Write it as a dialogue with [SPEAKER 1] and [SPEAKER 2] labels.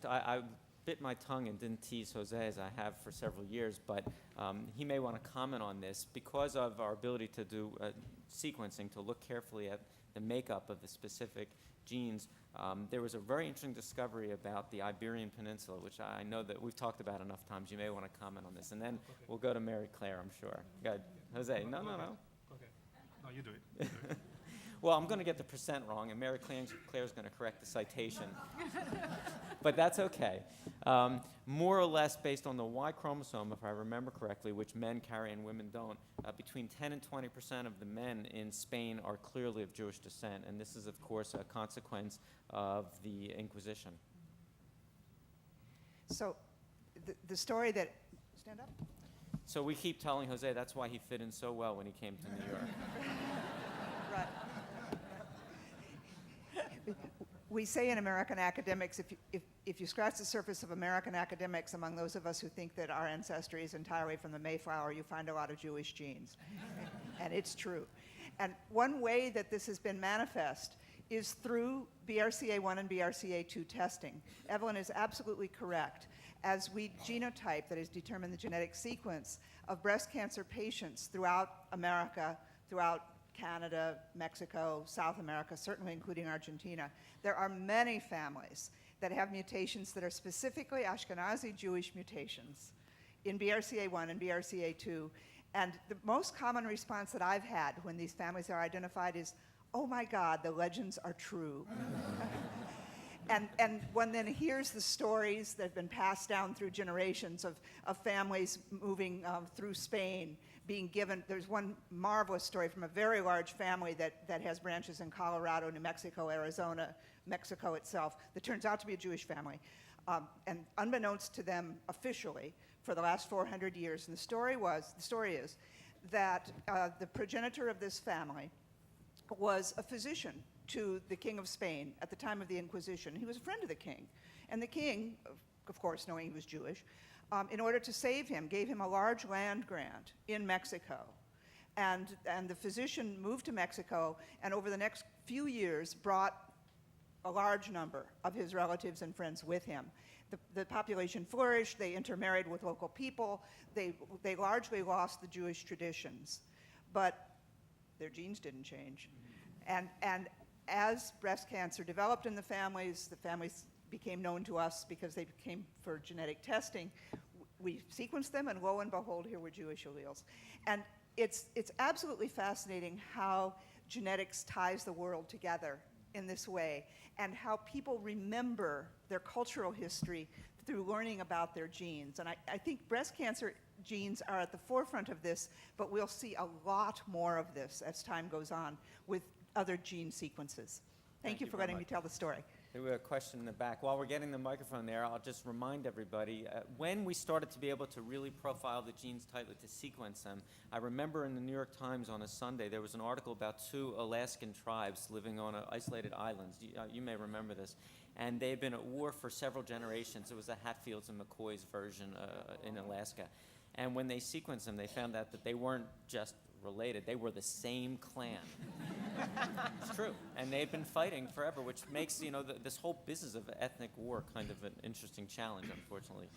[SPEAKER 1] I bit my tongue and didn't tease Jose as I have for several years, but he may want to comment on this. Because of our ability to do sequencing, to look carefully at the makeup of the specific genes, there was a very interesting discovery about the Iberian Peninsula, which I know that we've talked about enough times. You may want to comment on this. And then we'll go to Mary Claire, I'm sure. Go ahead. Jose, no.
[SPEAKER 2] Okay. No, you do it.
[SPEAKER 1] Well, I'm going to get the percent wrong, and Mary Claire's going to correct the citation. But that's okay. More or less based on the Y chromosome, if I remember correctly, which men carry and women don't, between 10 and 20% of the men in Spain are clearly of Jewish descent, and this is, of course, a consequence of the Inquisition.
[SPEAKER 3] So the story that... Stand up.
[SPEAKER 1] So we keep telling Jose that's why he fit in so well when he came to New York.
[SPEAKER 3] Right. We say in American academics, if you scratch the surface of American academics, among those of us who think that our ancestry is entirely from the Mayflower, you find a lot of Jewish genes. And it's true. And one way that this has been manifest is through BRCA1 and BRCA2 testing. Evelyn is absolutely correct. As we genotype, that is, determine the genetic sequence of breast cancer patients throughout America, throughout Canada, Mexico, South America, certainly including Argentina, there are many families that have mutations that are specifically Ashkenazi Jewish mutations in BRCA1 and BRCA2. And the most common response that I've had when these families are identified is, oh my God, the legends are true. And one then hears the stories that have been passed down through generations of families moving through Spain, being given, there's one marvelous story from a very large family that has branches in Colorado, New Mexico, Arizona, Mexico itself, that turns out to be a Jewish family. And unbeknownst to them officially, for the last 400 years, and the story is that the progenitor of this family was a physician to the King of Spain at the time of the Inquisition. He was a friend of the king. And the king, of course, knowing he was Jewish, in order to save him, gave him a large land grant in Mexico. And the physician moved to Mexico, and over the next few years brought a large number of his relatives and friends with him. The population flourished, they intermarried with local people, they largely lost the Jewish traditions, but their genes didn't change. And as breast cancer developed in the families became known to us because they came for genetic testing. We sequenced them, and lo and behold, here were Jewish alleles. And it's absolutely fascinating how genetics ties the world together in this way, and how people remember their cultural history through learning about their genes. And I think breast cancer genes are at the forefront of this, but we'll see a lot more of this as time goes on with other gene sequences. Thank you for letting me tell the story.
[SPEAKER 1] We have a question in the back. While we're getting the microphone there, I'll just remind everybody, when we started to be able to really profile the genes tightly to sequence them, I remember in the New York Times on a Sunday, there was an article about 2 Alaskan tribes living on isolated islands. You may remember this. And they had been at war for several generations. It was the Hatfields and McCoys version in Alaska. And when they sequenced them, they found out that they weren't just related, they were the same clan. It's true. And they've been fighting forever, which makes, this whole business of ethnic war kind of an interesting challenge, unfortunately.